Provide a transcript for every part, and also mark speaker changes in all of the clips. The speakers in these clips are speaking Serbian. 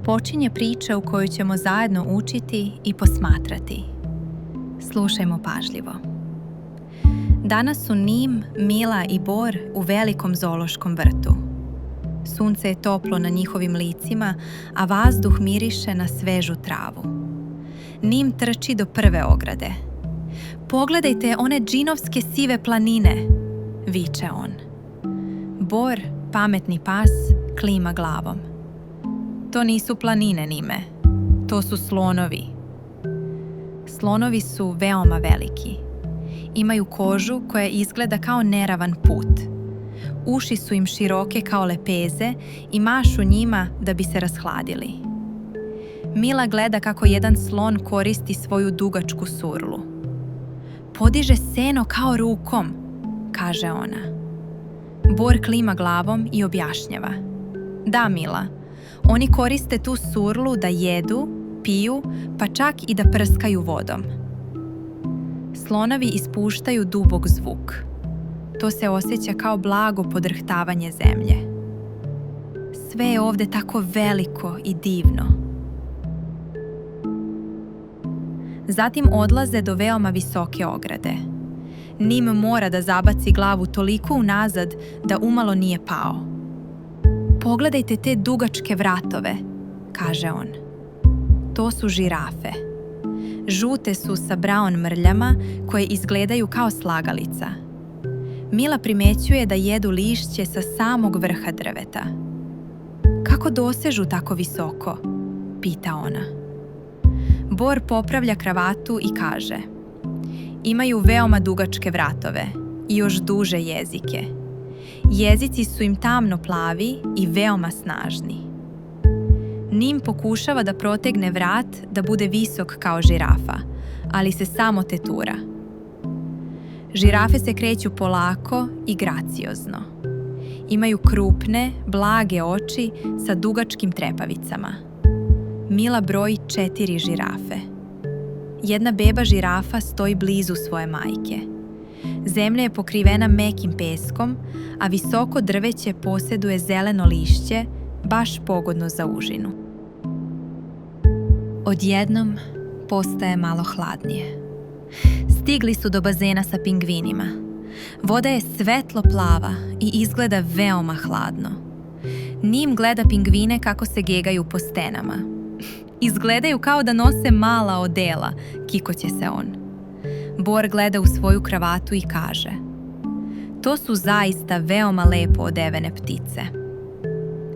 Speaker 1: počinje priča u kojoj ćemo zajedno učiti i posmatrati. Slušajmo pažljivo. Danas su Nim, Mila i Bor u velikom zoološkom vrtu. Sunce je toplo na njihovim licima, a vazduh miriše na svežu travu. Nim trči do prve ograde. Pogledajte one džinovske sive planine, viče on. Bor, pametni pas, klima glavom. To nisu planine, Nime. To su slonovi. Slonovi su veoma veliki. Imaju kožu koja izgleda kao neravan put. Uši su im široke kao lepeze i mašu njima da bi se rashladili. Mila gleda kako jedan slon koristi svoju dugačku surlu. Podiže seno kao rukom, kaže ona. Bor klima glavom i objašnjava. Da, Mila, oni koriste tu surlu da jedu, piju, pa čak i da prskaju vodom. Slonovi ispuštaju dubok zvuk. To se osjeća kao blago podrhtavanje zemlje. Sve je ovdje tako veliko i divno. Zatim odlaze do veoma visoke ograde. Nim mora da zabaci glavu toliko unazad da umalo nije pao. Pogledajte te dugačke vratove, kaže on. To su žirafe. Žute su sa braun mrljama koje izgledaju kao slagalica. Mila primećuje da jedu lišće sa samog vrha drveta. Kako dosežu tako visoko? Pita ona. Bor popravlja kravatu i kaže. Imaju veoma dugačke vratove i još duže jezike. Jezici su im tamno plavi i veoma snažni. Nim pokušava da protegne vrat da bude visok kao žirafa, ali se samo tetura. Žirafe se kreću polako i graciozno. Imaju krupne, blage oči sa dugačkim trepavicama. Mila broji 4 žirafe. Jedna beba žirafa stoji blizu svoje majke. Zemlja je pokrivena mekim peskom, a visoko drveće posjeduje zeleno lišće, baš pogodno za užinu. Odjednom postaje malo hladnije. Stigli su do bazena sa pingvinima. Voda je svetlo plava i izgleda veoma hladno. Nim gleda pingvine kako se gegaju po stenama. Izgledaju kao da nose mala odela, kikoće se on. Bor gleda u svoju kravatu i kaže. To su zaista veoma lepo odevene ptice.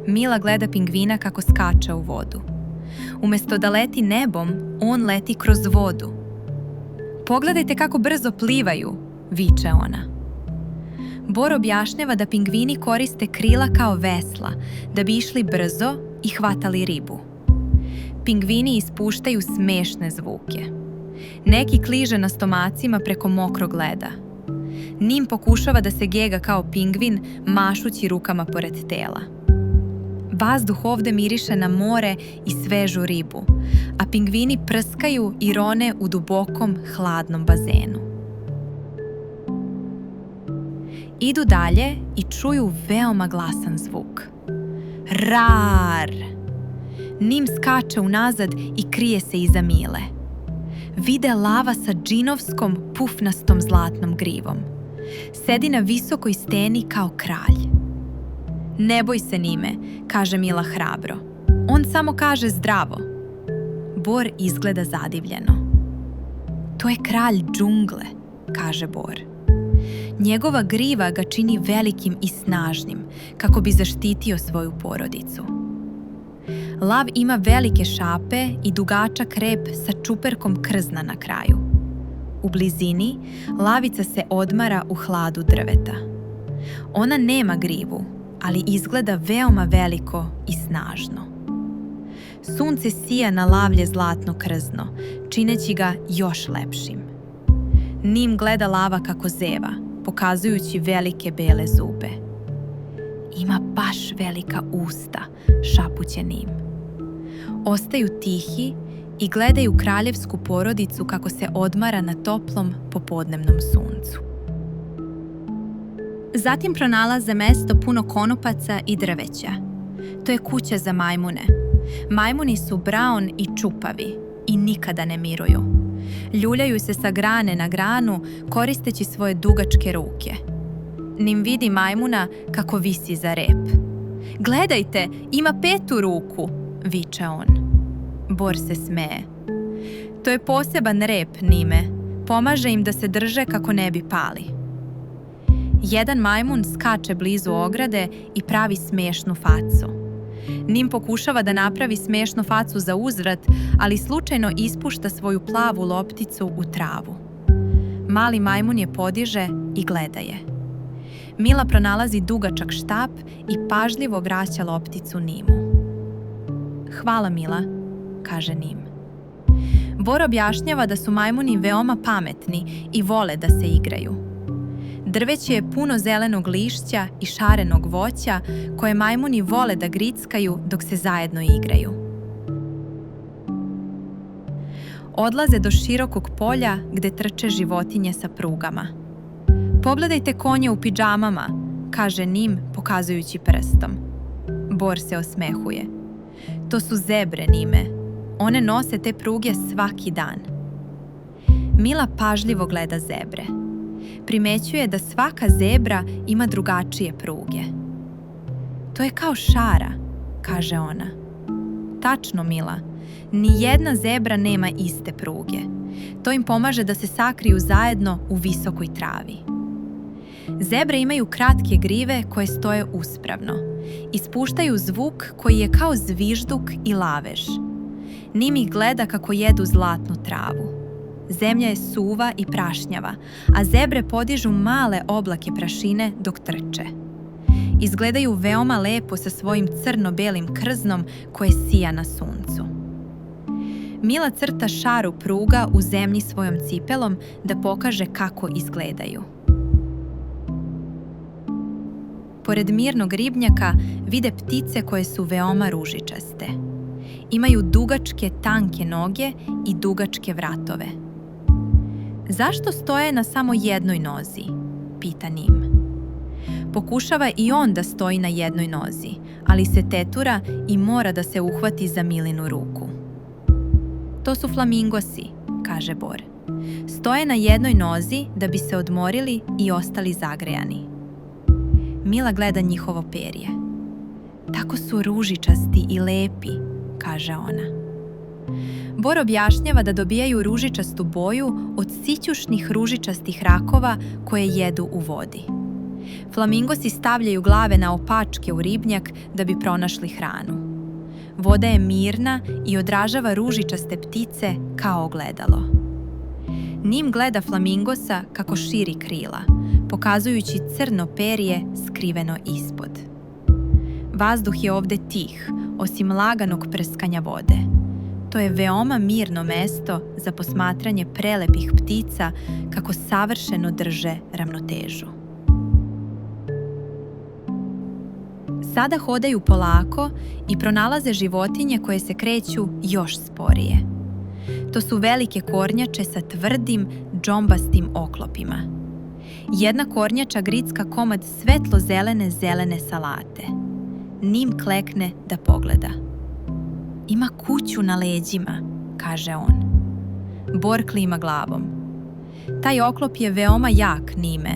Speaker 1: Mila gleda pingvina kako skače u vodu. Umjesto da leti nebom, on leti kroz vodu. Pogledajte kako brzo plivaju, viče ona. Bor objašnjava da pingvini koriste krila kao vesla, da bi išli brzo i hvatali ribu. Pingvini ispuštaju smešne zvuke. Neki kliže na stomacima preko mokrog leda. Nim pokušava da se gega kao pingvin, mašući rukama pored tela. Vazduh ovdje miriše na more i svežu ribu, a pingvini prskaju i rone u dubokom, hladnom bazenu. Idu dalje i čuju veoma glasan zvuk. Rar! Nim skače unazad i krije se iza Mile. Vide lava sa džinovskom, pufnastom zlatnom grivom. Sedi na visokoj steni kao kralj. Ne boj se, Nime, kaže Mila hrabro. On samo kaže zdravo. Bor izgleda zadivljeno. To je kralj džungle, kaže Bor. Njegova griva ga čini velikim i snažnim, kako bi zaštitio svoju porodicu. Lav ima velike šape i dugačak rep sa čuperkom krzna na kraju. U blizini lavica se odmara u hladu drveta. Ona nema grivu, ali izgleda veoma veliko i snažno. Sunce sija na lavlje zlatno krzno, čineći ga još lepšim. Nim gleda lava kako zeva, pokazujući velike bele zube. Ima baš velika usta, šapuće Nim. Ostaju tihi i gledaju kraljevsku porodicu kako se odmara na toplom popodnevnom suncu. Zatim pronalaze mesto puno konopaca i drveća. To je kuća za majmune. Majmuni su brown i čupavi i nikada ne miruju. Ljuljaju se sa grane na granu koristeći svoje dugačke ruke. Nim vidi majmuna kako visi za rep. Gledajte, ima 5. ruku, viče on. Bor se smeje. To je poseban rep, Nime. Pomaže im da se drže kako ne bi pali. Jedan majmun skače blizu ograde i pravi smešnu facu. Nim pokušava da napravi smešnu facu za uzvrat, ali slučajno ispušta svoju plavu lopticu u travu. Mali majmun je podiže i gleda je. Mila pronalazi dugačak štap i pažljivo vraća lopticu Nimu. Hvala, Mila, kaže Nim. Bor objašnjava da su majmuni veoma pametni i vole da se igraju. Drveće je puno zelenog lišća i šarenog voća koje majmuni vole da grickaju dok se zajedno igraju. Odlaze do širokog polja gde trče životinje sa prugama. Pogledajte konje u pidžamama, kaže Nim pokazujući prstom. Bor se osmehuje. To su zebre, Nime. One nose te pruge svaki dan. Mila pažljivo gleda zebre. Primećuje da svaka zebra ima drugačije pruge. To je kao šara, kaže ona. Tačno, Mila. Nijedna zebra nema iste pruge. To im pomaže da se sakriju zajedno u visokoj travi. Zebre imaju kratke grive koje stoje uspravno. Ispuštaju zvuk koji je kao zvižduk i lavež. Nim ih gleda kako jedu zlatnu travu. Zemlja je suva i prašnjava, a zebre podižu male oblake prašine dok trče. Izgledaju veoma lepo sa svojim crno-belim krznom koje sija na suncu. Mila crta šaru pruga u zemlji svojom cipelom da pokaže kako izgledaju. Pored mirnog ribnjaka vide ptice koje su veoma ružičaste. Imaju dugačke, tanke noge i dugačke vratove. Zašto stoje na samo jednoj nozi? Pita Nim. Pokušava i on da stoji na jednoj nozi, ali se tetura i mora da se uhvati za Milinu ruku. To su flamingosi, kaže Bor. Stoje na jednoj nozi da bi se odmorili i ostali zagrejani. Mila gleda njihovo perje. Tako su ružičasti i lepi, kaže ona. Bor objašnjava da dobijaju ružičastu boju od sićušnih ružičastih rakova koje jedu u vodi. Flamingosi stavljaju glave na opačke u ribnjak da bi pronašli hranu. Voda je mirna i odražava ružičaste ptice kao ogledalo. Nim gleda flamingosa kako širi krila, pokazujući crno perje skriveno ispod. Vazduh je ovde tih, osim laganog prskanja vode. To je veoma mirno mesto za posmatranje prelepih ptica kako savršeno drže ravnotežu. Sada hodaju polako i pronalaze životinje koje se kreću još sporije. To su velike kornjače sa tvrdim, džombastim oklopima. Jedna kornjača gricka komad svetlo-zelene salate. Nim klekne da pogleda. Ima kuću na leđima, kaže on. Bor klima glavom. Taj oklop je veoma jak, Nime.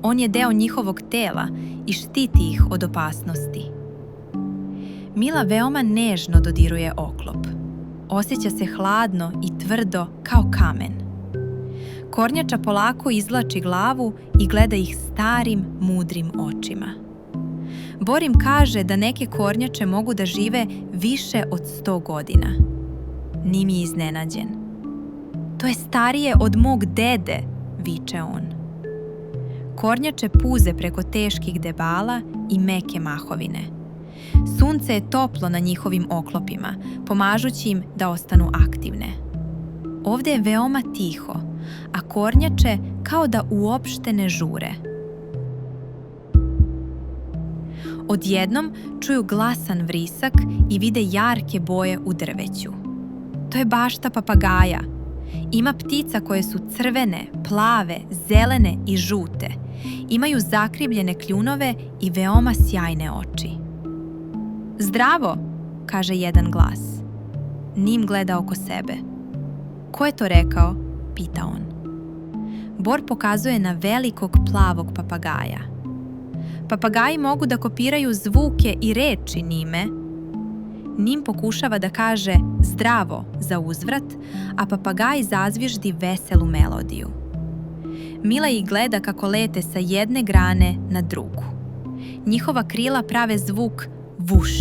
Speaker 1: On je deo njihovog tela i štiti ih od opasnosti. Mila veoma nežno dodiruje oklop. Osjeća se hladno i tvrdo kao kamen. Kornjača polako izvlači glavu i gleda ih starim, mudrim očima. Bor im kaže da neke kornjače mogu da žive više od 100 godina. Nim je iznenađen. To je starije od mog dede, viče on. Kornjače puze preko teških debala i meke mahovine. Sunce je toplo na njihovim oklopima, pomažući im da ostanu aktivne. Ovde je veoma tiho, a kornjače kao da uopšte ne žure. Odjednom čuju glasan vrisak i vide jarke boje u drveću. To je bašta papagaja. Ima ptica koje su crvene, plave, zelene i žute. Imaju zakrivljene kljunove i veoma sjajne oči. Zdravo, kaže jedan glas. Nim gleda oko sebe. Ko je to rekao? Pita on. Bor pokazuje na velikog plavog papagaja. Papagaji mogu da kopiraju zvuke i reči Nime. Nim pokušava da kaže zdravo za uzvrat, a papagaj zazviždi veselu melodiju. Mila ih gleda kako lete sa jedne grane na drugu. Njihova krila prave zvuk vuš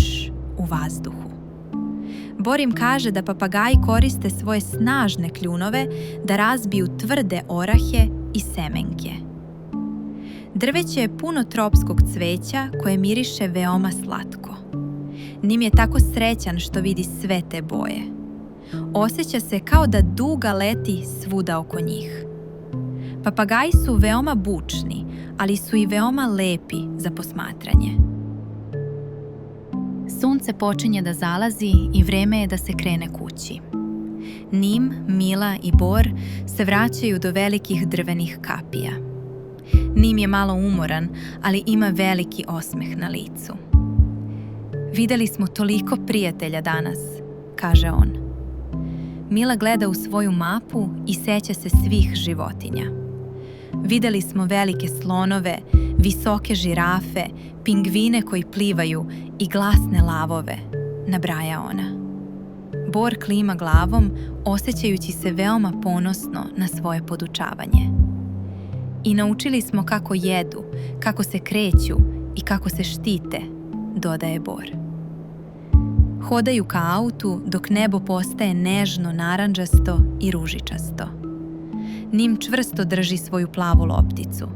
Speaker 1: u vazduhu. Bor im kaže da papagaji koriste svoje snažne kljunove da razbiju tvrde orahe i semenke. Drveće je puno tropskog cveća koje miriše veoma slatko. Nim je tako srećan što vidi sve te boje. Osjeća se kao da duga leti svuda oko njih. Papagaji su veoma bučni, ali su i veoma lepi za posmatranje. Sunce počinje da zalazi i vreme je da se krene kući. Nim, Mila i Bor se vraćaju do velikih drvenih kapija. Nim je malo umoran, ali ima veliki osmeh na licu. Videli smo toliko prijatelja danas, kaže on. Mila gleda u svoju mapu i seća se svih životinja. Videli smo velike slonove, visoke žirafe, pingvine koji plivaju i glasne lavove, nabraja ona. Bor klima glavom, osjećajući se veoma ponosno na svoje podučavanje. I naučili smo kako jedu, kako se kreću i kako se štite, dodaje Bor. Hodaju ka autu dok nebo postaje nežno narandžasto i ružičasto. Nim čvrsto drži svoju plavu lopticu.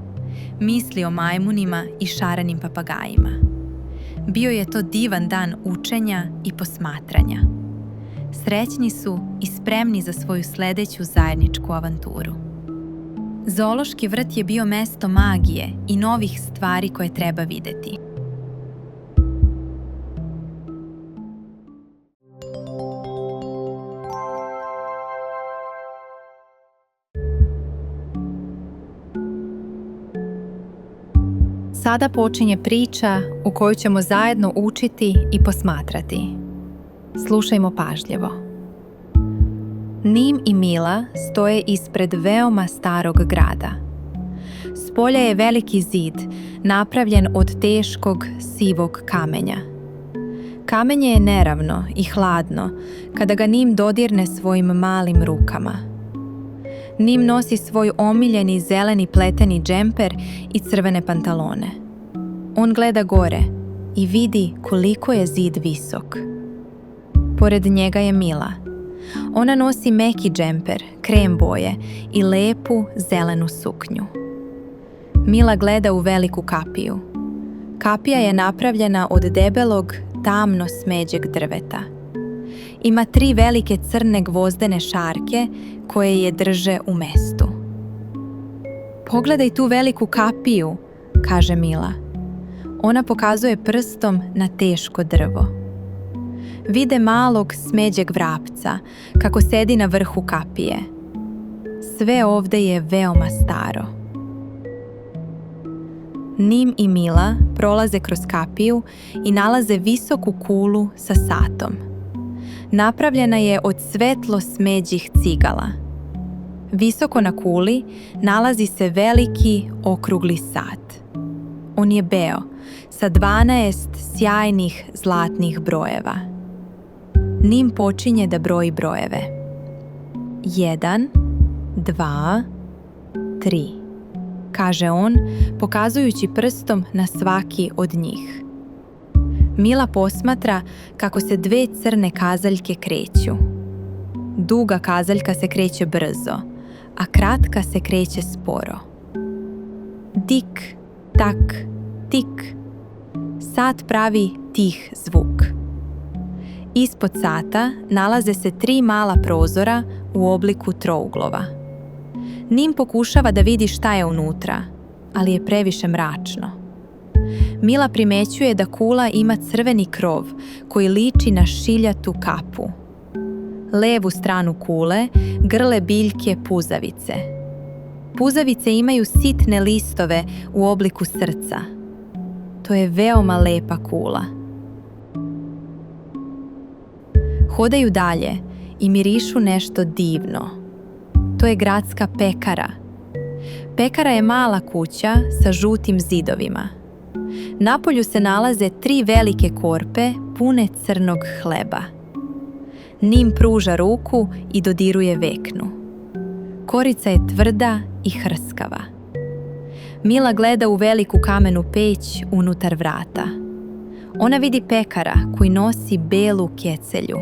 Speaker 1: Misli o majmunima i šarenim papagajima. Bio je to divan dan učenja i posmatranja. Srećni su i spremni za svoju sledeću zajedničku avanturu. Zoološki vrt je bio mesto magije i novih stvari koje treba videti. Sada počinje priča u kojoj ćemo zajedno učiti i posmatrati. Slušajmo pažljivo. Nim i Mila stoje ispred veoma starog grada. Spolja je veliki zid, napravljen od teškog sivog kamenja. Kamenje je neravno i hladno kada ga Nim dodirne svojim malim rukama. Nim nosi svoj omiljeni zeleni pleteni džemper i crvene pantalone. On gleda gore i vidi koliko je zid visok. Pored njega je Mila. Ona nosi meki džemper, krem boje i lepu zelenu suknju. Mila gleda u veliku kapiju. Kapija je napravljena od debelog, tamno smeđeg drveta. Ima 3 velike crne gvozdene šarke koje je drže u mestu. Pogledaj tu veliku kapiju, kaže Mila. Ona pokazuje prstom na teško drvo. Vide malog smeđeg vrapca kako sedi na vrhu kapije. Sve ovde je veoma staro. Nim i Mila prolaze kroz kapiju i nalaze visoku kulu sa satom. Napravljena je od svetlo smeđih cigala. Visoko na kuli nalazi se veliki okrugli sat. On je beo, sa 12 sjajnih zlatnih brojeva. Nim počinje da broji brojeve. 1, 2, 3, kaže on, pokazujući prstom na svaki od njih. Mila posmatra kako se 2 crne kazaljke kreću. Duga kazaljka se kreće brzo, a kratka se kreće sporo. Tik, tak, tik. Sat pravi tih zvuk. Ispod sata nalaze se 3 mala prozora u obliku trouglova. Nim pokušava da vidi šta je unutra, ali je previše mračno. Mila primećuje da kula ima crveni krov koji liči na šiljatu kapu. Levu stranu kule grle biljke puzavice. Puzavice imaju sitne listove u obliku srca. To je veoma lepa kula. Hodaju dalje i mirišu nešto divno. To je gradska pekara. Pekara je mala kuća sa žutim zidovima. Napolju se nalaze 3 velike korpe pune crnog hleba. Nim pruža ruku i dodiruje veknu. Korica je tvrda i hrskava. Mila gleda u veliku kamenu peć unutar vrata. Ona vidi pekara koji nosi belu kecelju.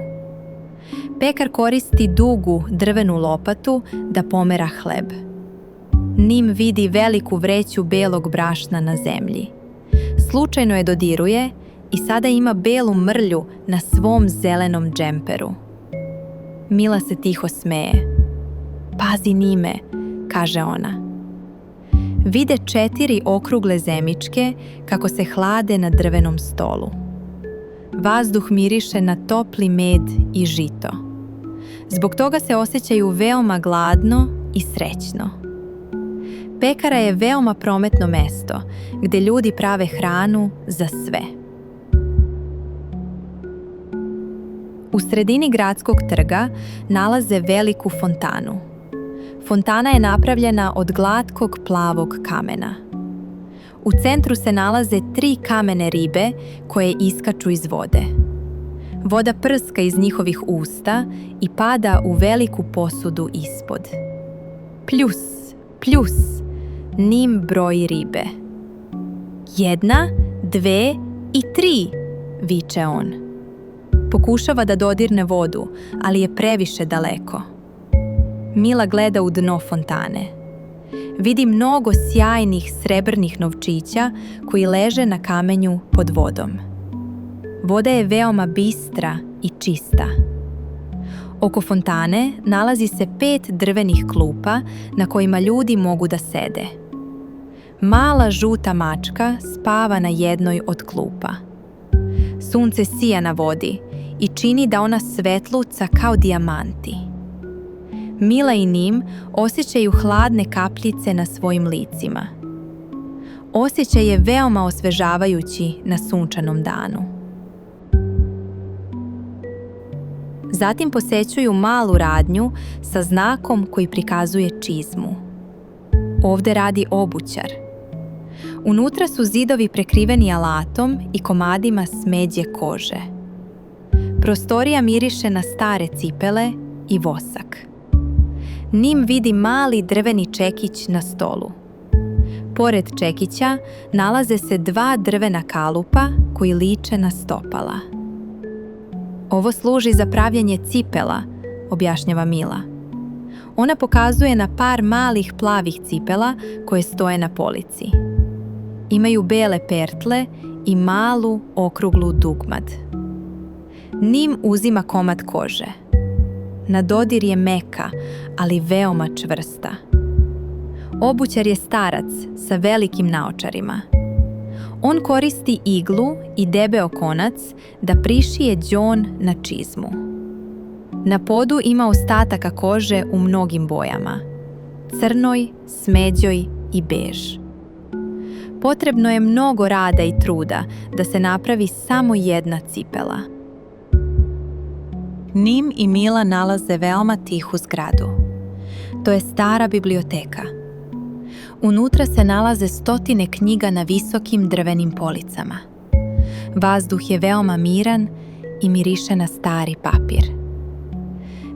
Speaker 1: Pekar koristi dugu drvenu lopatu da pomera hleb. Nim vidi veliku vreću belog brašna na zemlji. Slučajno je dodiruje i sada ima belu mrlju na svom zelenom džemperu. Mila se tiho smeje. Pazi Nime, kaže ona. Vide 4 okrugle zemičke kako se hlade na drvenom stolu. Vazduh miriše na topli med i žito. Zbog toga se osjećaju veoma gladno i srećno. Pekara je veoma prometno mesto gdje ljudi prave hranu za sve. U sredini gradskog trga nalaze veliku fontanu. Fontana je napravljena od glatkog plavog kamena. U centru se nalaze 3 kamene ribe koje iskaču iz vode. Voda prska iz njihovih usta i pada u veliku posudu ispod. Pljus, pljus, Nim broji ribe. 1, 2 i 3, viče on. Pokušava da dodirne vodu, ali je previše daleko. Mila gleda u dno fontane. Vidi mnogo sjajnih srebrnih novčića koji leže na kamenju pod vodom. Voda je veoma bistra i čista. Oko fontane nalazi se 5 drvenih klupa na kojima ljudi mogu da sede. Mala žuta mačka spava na jednoj od klupa. Sunce sija na vodi i čini da ona svetluca kao dijamanti. Mila i Nim osjećaju hladne kapljice na svojim licima. Osjećaj je veoma osvežavajući na sunčanom danu. Zatim posećuju malu radnju sa znakom koji prikazuje čizmu. Ovdje radi obućar. Unutra su zidovi prekriveni alatom i komadima smeđe kože. Prostorija miriše na stare cipele i vosak. Nim vidi mali drveni čekić na stolu. Pored čekića nalaze se 2 drvena kalupa koji liče na stopala. Ovo služi za pravljenje cipela, objašnjava Mila. Ona pokazuje na par malih plavih cipela koje stoje na polici. Imaju bele pertle i malu okruglu dugmad. Nim uzima komad kože. Na dodir je meka, ali veoma čvrsta. Obućar je starac sa velikim naočarima. On koristi iglu i debeo konac da prišije đon na čizmu. Na podu ima ostataka kože u mnogim bojama. Crnoj, smeđoj i bež. Potrebno je mnogo rada i truda da se napravi samo jedna cipela. Nim i Mila nalaze veoma tihu zgradu. To je stara biblioteka. Unutra se nalaze 100 knjiga na visokim drvenim policama. Vazduh je veoma miran i miriše na stari papir.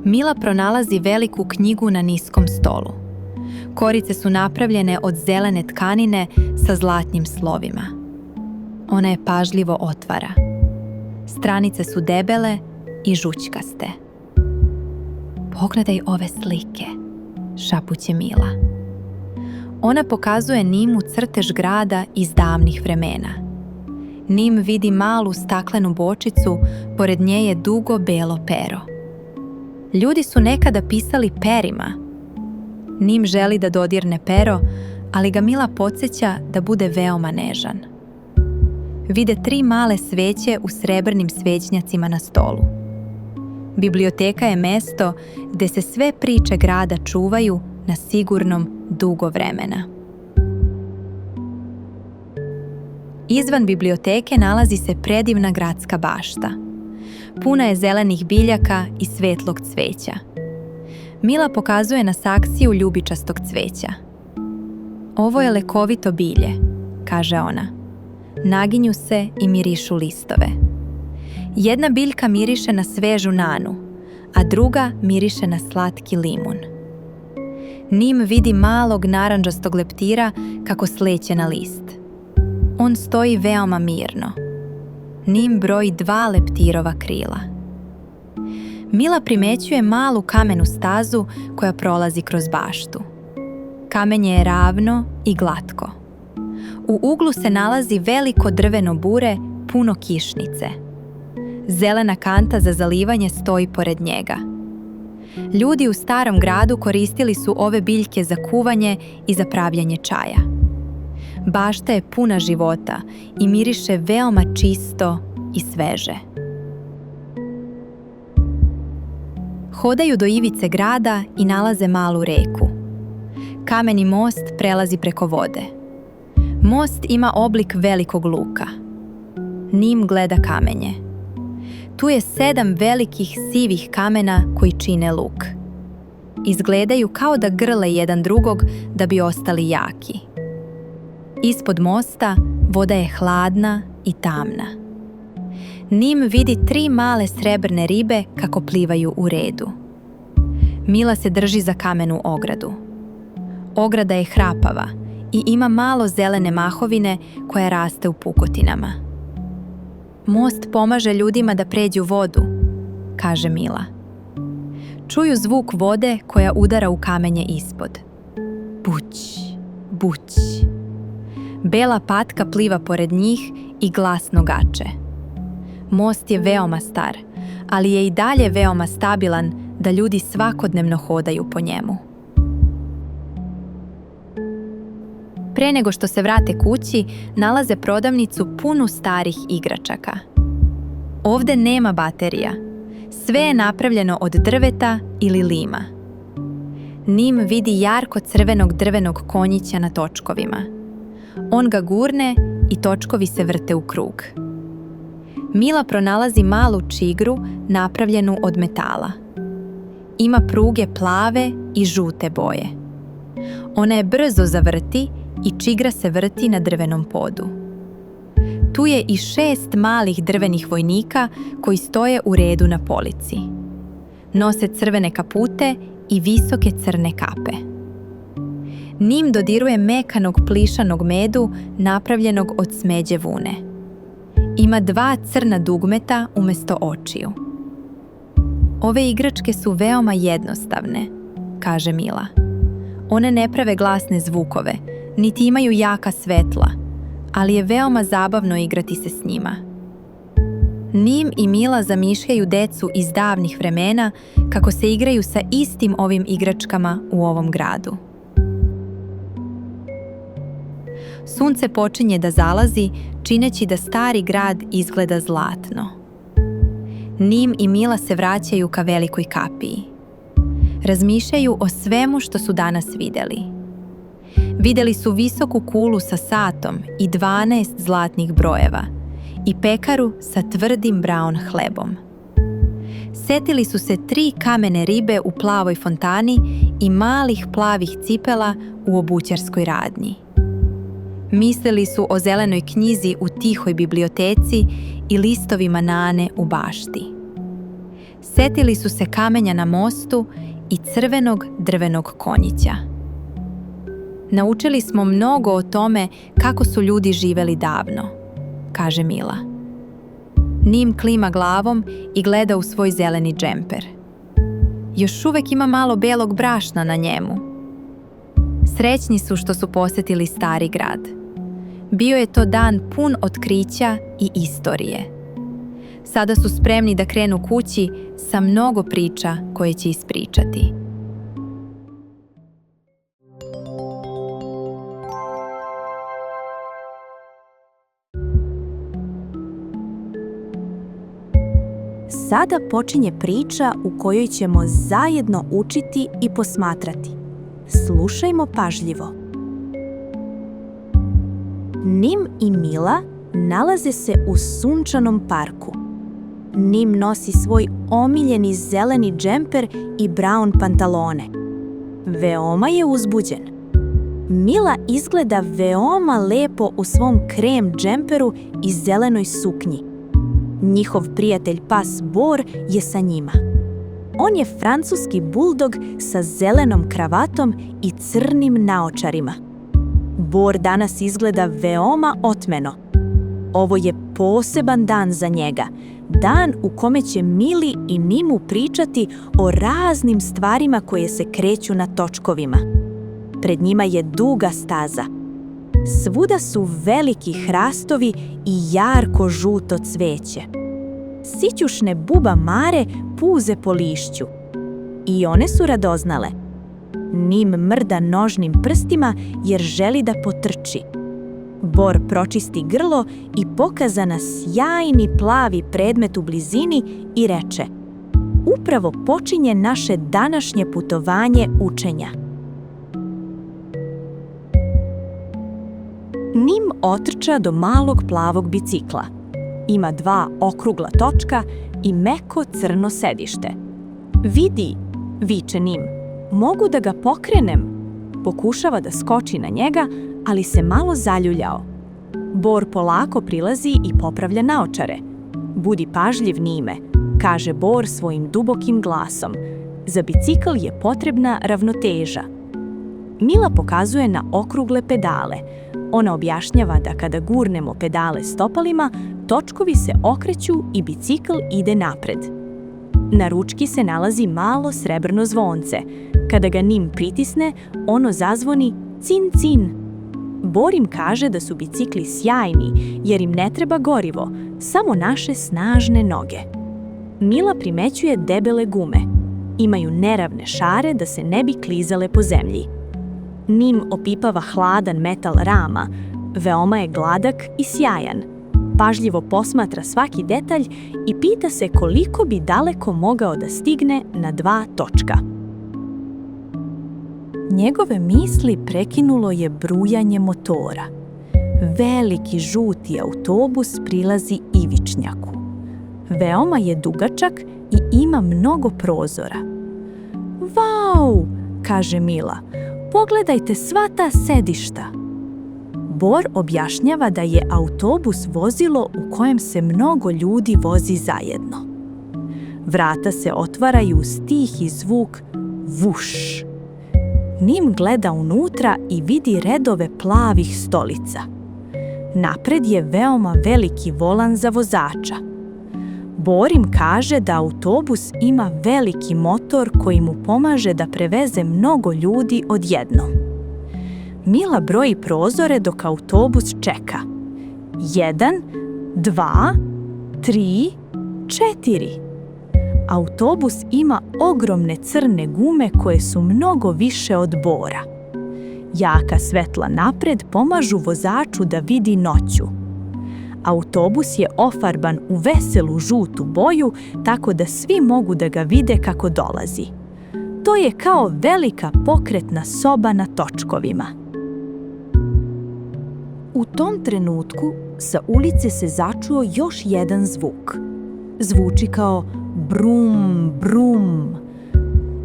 Speaker 1: Mila pronalazi veliku knjigu na niskom stolu. Korice su napravljene od zelene tkanine sa zlatnim slovima. Ona je pažljivo otvara. Stranice su debele i žućkaste. Pogledaj ove slike, šapuće Mila. Ona pokazuje Nimu crtež grada iz davnih vremena. Nim vidi malu staklenu bočicu, pored nje je dugo belo pero. Ljudi su nekada pisali perima. Nim želi da dodirne pero, ali ga Mila podsjeća da bude veoma nežan. Vide 3 male sveće u srebrnim svećnjacima na stolu. Biblioteka je mesto gdje se sve priče grada čuvaju na sigurnom dugo vremena. Izvan biblioteke nalazi se predivna gradska bašta. Puna je zelenih biljaka i svetlog cveća. Mila pokazuje na saksiju ljubičastog cveća. Ovo je lekovito bilje, kaže ona. Naginju se i mirišu listove. Jedna biljka miriše na svežu nanu, a druga miriše na slatki limun. Nim vidi malog narandžastog leptira kako sleće na list. On stoji veoma mirno. Nim broji 2 leptirova krila. Mila primećuje malu kamenu stazu koja prolazi kroz baštu. Kamenje je ravno i glatko. U uglu se nalazi veliko drveno bure puno kišnice. Zelena kanta za zalivanje stoji pored njega. Ljudi u starom gradu koristili su ove biljke za kuvanje i za pravljanje čaja. Bašta je puna života i miriše veoma čisto i sveže. Hodaju do ivice grada i nalaze malu reku. Kameni most prelazi preko vode. Most ima oblik velikog luka. Nim gleda kamenje. Tu je 7 velikih sivih kamena koji čine luk. Izgledaju kao da grle jedan drugog da bi ostali jaki. Ispod mosta voda je hladna i tamna. Nim vidi 3 male srebrne ribe kako plivaju u redu. Mila se drži za kamenu ogradu. Ograda je hrapava i ima malo zelene mahovine koja raste u pukotinama. Most pomaže ljudima da pređu vodu, kaže Mila. Čuju zvuk vode koja udara u kamenje ispod. Buć, buć. Bela patka pliva pored njih i glasno gače. Most je veoma star, ali je i dalje veoma stabilan da ljudi svakodnevno hodaju po njemu. Pre nego što se vrate kući, nalaze prodavnicu punu starih igračaka. Ovde nema baterija. Sve je napravljeno od drveta ili lima. Nim vidi jarko crvenog drvenog konjića na točkovima. On ga gurne i točkovi se vrte u krug. Mila pronalazi malu čigru napravljenu od metala. Ima pruge plave i žute boje. Ona je brzo zavrti i čigra se vrti na drvenom podu. Tu je i 6 malih drvenih vojnika koji stoje u redu na polici. Nose crvene kapute i visoke crne kape. Nim dodiruje mekanog plišanog medu napravljenog od smeđe vune. Ima 2 crna dugmeta umjesto očiju. Ove igračke su veoma jednostavne, kaže Mila. One ne prave glasne zvukove, niti imaju jaka svetla, ali je veoma zabavno igrati se s njima. Nim i Mila zamišljaju decu iz davnih vremena kako se igraju sa istim ovim igračkama u ovom gradu. Sunce počinje da zalazi, čineći da stari grad izgleda zlatno. Nim i Mila se vraćaju ka velikoj kapiji. Razmišljaju o svemu što su danas vidjeli. Vidjeli su visoku kulu sa satom i 12 zlatnih brojeva i pekaru sa tvrdim braun hlebom. Setili su se 3 kamene ribe u plavoj fontani i malih plavih cipela u obućarskoj radnji. Mislili su o zelenoj knjizi u tihoj biblioteci i listovima nane u bašti. Setili su se kamenja na mostu i crvenog drvenog konjića. Naučili smo mnogo o tome kako su ljudi živeli davno, kaže Mila. Nim klima glavom i gleda u svoj zeleni džemper. Još uvek ima malo belog brašna na njemu. Srećni su što su posjetili stari grad. Bio je to dan pun otkrića i istorije. Sada su spremni da krenu kući sa mnogo priča koje će ispričati.
Speaker 2: Sada počinje priča u kojoj ćemo zajedno učiti i posmatrati. Slušajmo pažljivo. Nim i Mila nalaze se u sunčanom parku. Nim nosi svoj omiljeni zeleni džemper i brown pantalone. Veoma je uzbuđen. Mila izgleda veoma lepo u svom krem džemperu i zelenoj suknji. Njihov prijatelj pas Bor je sa njima. On je francuski buldog sa zelenom kravatom i crnim naočarima. Bor danas izgleda veoma otmeno. Ovo je poseban dan za njega, dan u kome će Mili i Nimu pričati o raznim stvarima koje se kreću na točkovima. Pred njima je duga staza. Svuda su veliki hrastovi i jarko žuto cveće. Sićušne bubamare puze po lišću. I one su radoznale. Nim mrda nožnim prstima jer želi da potrči. Bor pročisti grlo i pokaza na sjajni plavi predmet u blizini i reče: upravo počinje naše današnje putovanje učenja. Nim otrča do malog plavog bicikla. Ima 2 okrugla točka i meko crno sedište. Vidi, viče Nim, mogu da ga pokrenem. Pokušava da skoči na njega, ali se malo zaljuljao. Bor polako prilazi i popravlja naočare. Budi pažljiv, Nime, kaže Bor svojim dubokim glasom. Za bicikl je potrebna ravnoteža. Mila pokazuje na okrugle pedale. Ona objašnjava da kada gurnemo pedale stopalima, točkovi se okreću i bicikl ide napred. Na ručki se nalazi malo srebrno zvonce. Kada ga Nim pritisne, ono zazvoni cin cin. Bor im kaže da su bicikli sjajni jer im ne treba gorivo, samo naše snažne noge. Mila primećuje debele gume. Imaju neravne šare da se ne bi klizale po zemlji. Nim opipava hladan metal rama. Veoma je gladak i sjajan. Pažljivo posmatra svaki detalj i pita se koliko bi daleko mogao da stigne na 2 točka. Njegove misli prekinulo je brujanje motora. Veliki žuti autobus prilazi ivičnjaku. Veoma je dugačak i ima mnogo prozora. Vau, kaže Mila, pogledajte sva ta sedišta. Bor objašnjava da je autobus vozilo u kojem se mnogo ljudi vozi zajedno. Vrata se otvaraju uz tihi zvuk vuš. Nim gleda unutra i vidi redove plavih stolica. Napred je veoma veliki volan za vozača. Bor im kaže da autobus ima veliki motor koji mu pomaže da preveze mnogo ljudi odjednom. Mila broji prozore dok autobus čeka. 1, 2, 3, 4. Autobus ima ogromne crne gume koje su mnogo više od Bora. Jaka svetla napred pomažu vozaču da vidi noću. Autobus je ofarban u veselu žutu boju, tako da svi mogu da ga vide kako dolazi. To je kao velika pokretna soba na točkovima. U tom trenutku sa ulice se začuo još jedan zvuk. Zvuči kao brum, brum.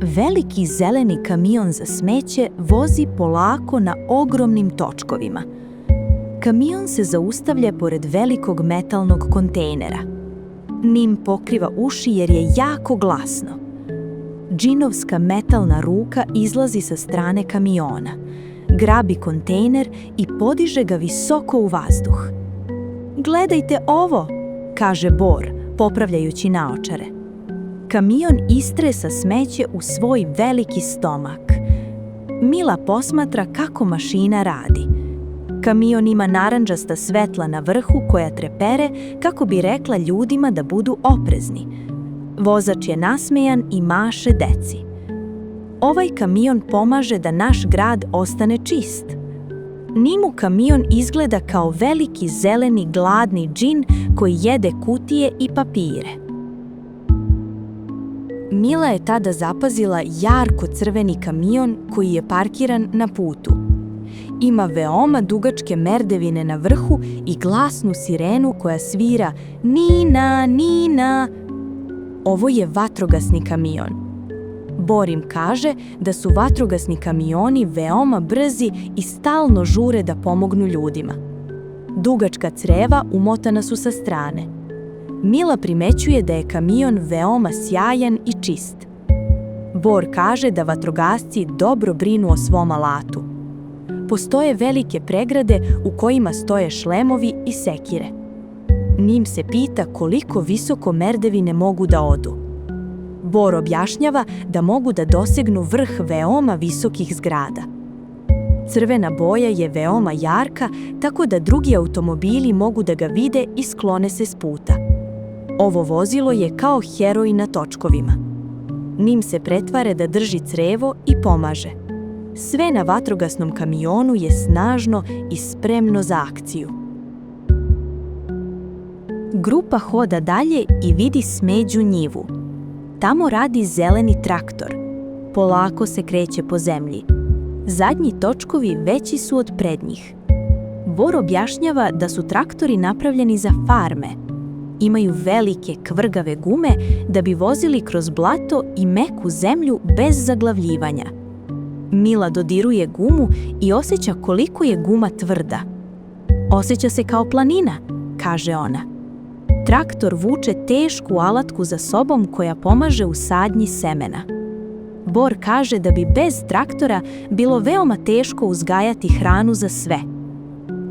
Speaker 2: Veliki zeleni kamion za smeće vozi polako na ogromnim točkovima. Kamion se zaustavlja pored velikog metalnog kontejnera. Nim pokriva uši jer je jako glasno. Džinovska metalna ruka izlazi sa strane kamiona. Grabi kontejner i podiže ga visoko u vazduh. Gledajte ovo, kaže Bor, popravljajući naočare. Kamion istresa smeće u svoj veliki stomak. Mila posmatra kako mašina radi. Kamion ima narandžasta svetla na vrhu koja trepere kako bi rekla ljudima da budu oprezni. Vozač je nasmejan i maše deci. Ovaj kamion pomaže da naš grad ostane čist. Nimu kamion izgleda kao veliki zeleni gladni džin koji jede kutije i papire. Mila je tada zapazila jarko crveni kamion koji je parkiran na putu. Ima veoma dugačke merdevine na vrhu i glasnu sirenu koja svira Nina, Nina. Ovo je vatrogasni kamion. Bor im kaže da su vatrogasni kamioni veoma brzi i stalno žure da pomognu ljudima. Dugačka creva umotana su sa strane. Mila primećuje da je kamion veoma sjajan i čist. Bor kaže da vatrogasci dobro brinu o svom alatu. Postoje velike pregrade u kojima stoje šlemovi i sekire. Nim se pita koliko visoko merdevine mogu da odu. Bor objašnjava da mogu da dosegnu vrh veoma visokih zgrada. Crvena boja je veoma jarka, tako da drugi automobili mogu da ga vide i sklone se s puta. Ovo vozilo je kao heroj na točkovima. Nim se pretvare da drži crevo i pomaže. Sve na vatrogasnom kamionu je snažno i spremno za akciju. Grupa hoda dalje i vidi smeđu njivu. Tamo radi zeleni traktor. Polako se kreće po zemlji. Zadnji točkovi veći su od prednjih. Bor objašnjava da su traktori napravljeni za farme. Imaju velike kvrgave gume da bi vozili kroz blato i meku zemlju bez zaglavljivanja. Mila dodiruje gumu i osjeća koliko je guma tvrda. Osjeća se kao planina, kaže ona. Traktor vuče tešku alatku za sobom koja pomaže u sadnji semena. Bor kaže da bi bez traktora bilo veoma teško uzgajati hranu za sve.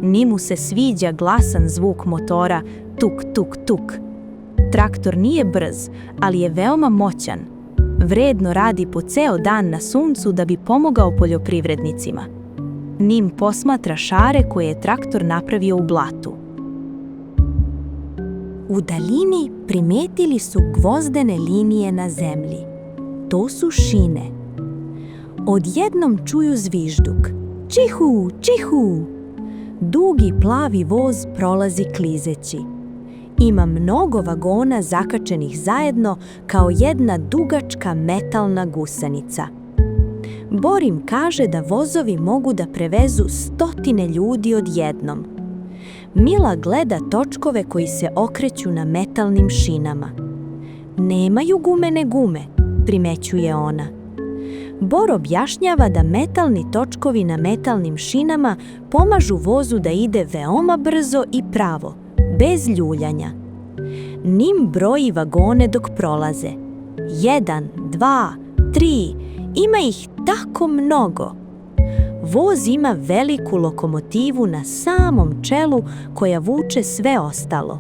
Speaker 2: Nimu se sviđa glasan zvuk motora tuk, tuk, tuk. Traktor nije brz, ali je veoma moćan. Vredno radi po ceo dan na suncu da bi pomogao poljoprivrednicima. Nim posmatra šare koje je traktor napravio u blatu. U daljini primetili su gvozdene linije na zemlji. To su šine. Odjednom čuju zvižduk. Čihu, čihu! Dugi plavi voz prolazi klizeći. Ima mnogo vagona zakačenih zajedno kao jedna dugačka metalna gusanica. Bor im kaže da vozovi mogu da prevezu 100 ljudi odjednom. Mila gleda točkove koji se okreću na metalnim šinama. Nemaju gumene gume, primećuje ona. Bor objašnjava da metalni točkovi na metalnim šinama pomažu vozu da ide veoma brzo i pravo, bez ljuljanja. Nim broji vagone dok prolaze. 1, 2, 3, ima ih tako mnogo. Voz ima veliku lokomotivu na samom čelu koja vuče sve ostalo.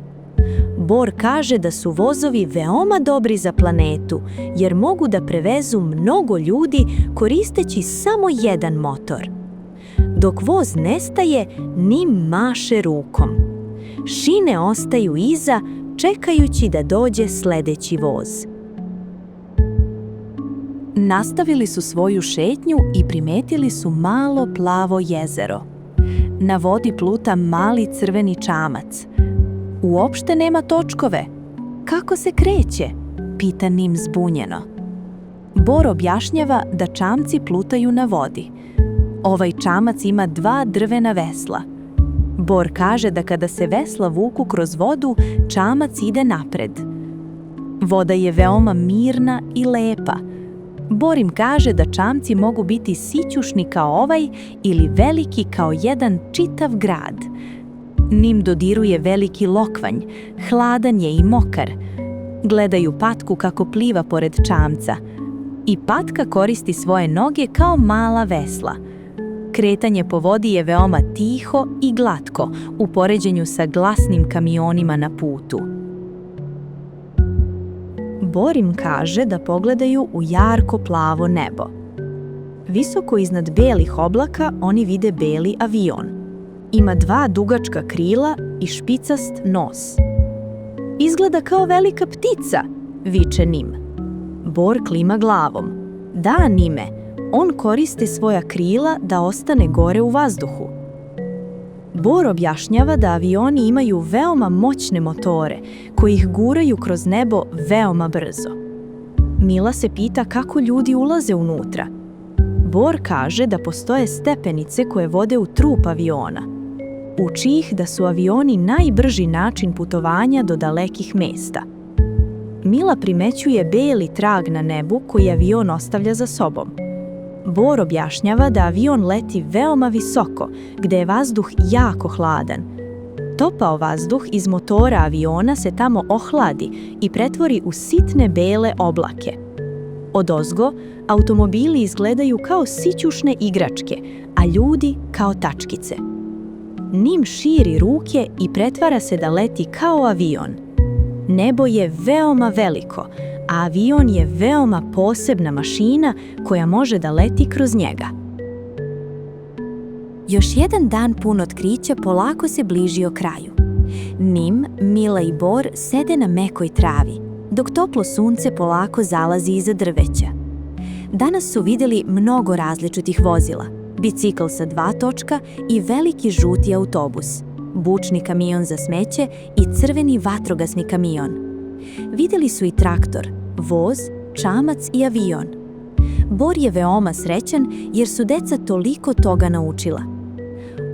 Speaker 2: Bor kaže da su vozovi veoma dobri za planetu jer mogu da prevezu mnogo ljudi koristeći samo jedan motor. Dok voz nestaje, Nim maše rukom. Šine ostaju iza, čekajući da dođe sledeći voz. Nastavili su svoju šetnju i primetili su malo plavo jezero. Na vodi pluta mali crveni čamac. Uopšte nema točkove. Kako se kreće? Pita Nim zbunjeno. Bor objašnjava da čamci plutaju na vodi. Ovaj čamac ima 2 drvena vesla. Bor kaže da kada se vesla vuku kroz vodu, čamac ide napred. Voda je veoma mirna i lepa. Bor im kaže da čamci mogu biti sićušni kao ovaj ili veliki kao jedan čitav grad. Nim dodiruje veliki lokvanj, hladan je i mokar. Gledaju patku kako pliva pored čamca. I patka koristi svoje noge kao mala vesla. Kretanje po vodi je veoma tiho i glatko u poređenju sa glasnim kamionima na putu. Bor im kaže da pogledaju u jarko plavo nebo. Visoko iznad belih oblaka oni vide beli avion. Ima 2 dugačka krila i špicast nos. Izgleda kao velika ptica, viče Nim. Bor klima glavom. Da, Nime, on koristi svoja krila da ostane gore u vazduhu. Bor objašnjava da avioni imaju veoma moćne motore koji ih guraju kroz nebo veoma brzo. Mila se pita kako ljudi ulaze unutra. Bor kaže da postoje stepenice koje vode u trup aviona. Uči ih da su avioni najbrži način putovanja do dalekih mesta. Mila primećuje beli trag na nebu koji avion ostavlja za sobom. Bor objašnjava da avion leti veoma visoko, gde je vazduh jako hladan. Topao vazduh iz motora aviona se tamo ohladi i pretvori u sitne bele oblake. Odozgo, automobili izgledaju kao sićušne igračke, a ljudi kao tačkice. Nim širi ruke i pretvara se da leti kao avion. Nebo je veoma veliko, a avion je veoma posebna mašina koja može da leti kroz njega.
Speaker 3: Još jedan dan pun otkrića polako se bližio kraju. Nim, Mila i Bor sede na mekoj travi, dok toplo sunce polako zalazi iza drveća. Danas su vidjeli mnogo različitih vozila, bicikl sa 2 točka i veliki žuti autobus, bučni kamion za smeće i crveni vatrogasni kamion. Vidjeli su i traktor, voz, čamac i avion. Bor je veoma srećan jer su deca toliko toga naučila.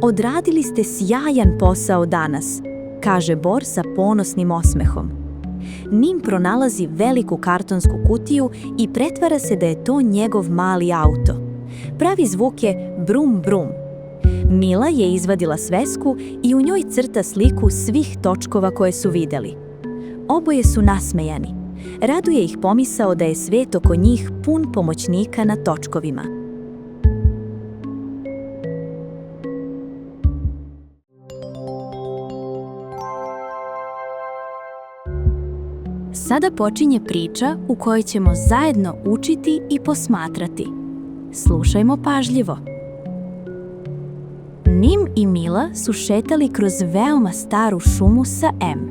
Speaker 3: Odradili ste sjajan posao danas, kaže Bor sa ponosnim osmehom. Nim pronalazi veliku kartonsku kutiju i pretvara se da je to njegov mali auto. Pravi zvuk je brum brum. Mila je izvadila svesku i u njoj crta sliku svih točkova koje su vidjeli. Oboje su nasmejani. Raduje ih pomisao da je svet oko njih pun pomoćnika na točkovima. Sada počinje priča u kojoj ćemo zajedno učiti i posmatrati. Slušajmo pažljivo. Nim i Mila su šetali kroz veoma staru šumu sa M.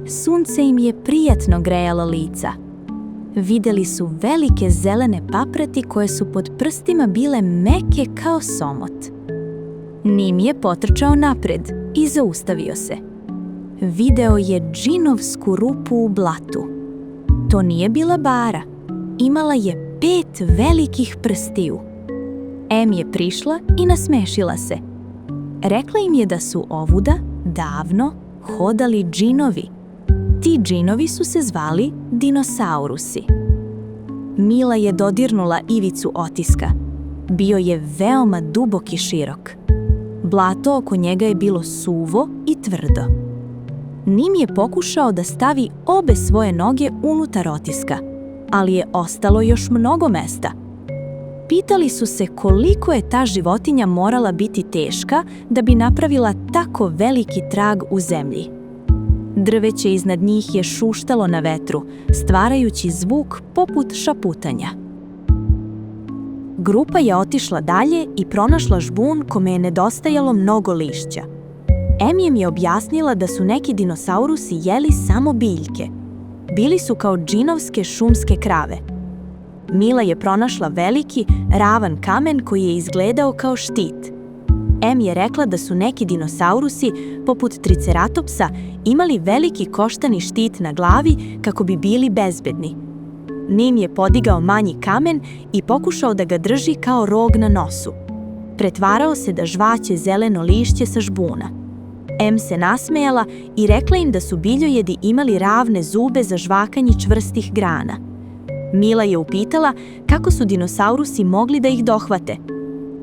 Speaker 3: Sunce im je prijatno grejalo lica. Vidjeli su velike zelene paprati koje su pod prstima bile meke kao somot. Nim je potrčao napred i zaustavio se. Video je džinovsku rupu u blatu. To nije bila bara. Imala je 5 velikih prstiju. Em je prišla i nasmešila se. Rekla im je da su ovuda, davno, hodali džinovi. Ti džinovi su se zvali dinosaurusi. Mila je dodirnula ivicu otiska. Bio je veoma dubok i širok. Blato oko njega je bilo suvo i tvrdo. Nim je pokušao da stavi obe svoje noge unutar otiska, ali je ostalo još mnogo mesta. Pitali su se koliko je ta životinja morala biti teška da bi napravila tako veliki trag u zemlji. Drveće iznad njih je šuštalo na vetru, stvarajući zvuk poput šaputanja. Grupa je otišla dalje i pronašla žbun kome je nedostajalo mnogo lišća. Em im je objasnila da su neki dinosaurusi jeli samo biljke. Bili su kao džinovske šumske krave. Mila je pronašla veliki, ravan kamen koji je izgledao kao štit. Em je rekla da su neki dinosaurusi, poput triceratopsa, imali veliki koštani štit na glavi kako bi bili bezbedni. Nim je podigao manji kamen i pokušao da ga drži kao rog na nosu. Pretvarao se da žvaće zeleno lišće sa žbuna. Em se nasmejala i rekla im da su biljojedi imali ravne zube za žvakanje čvrstih grana. Mila je upitala kako su dinosaurusi mogli da ih dohvate.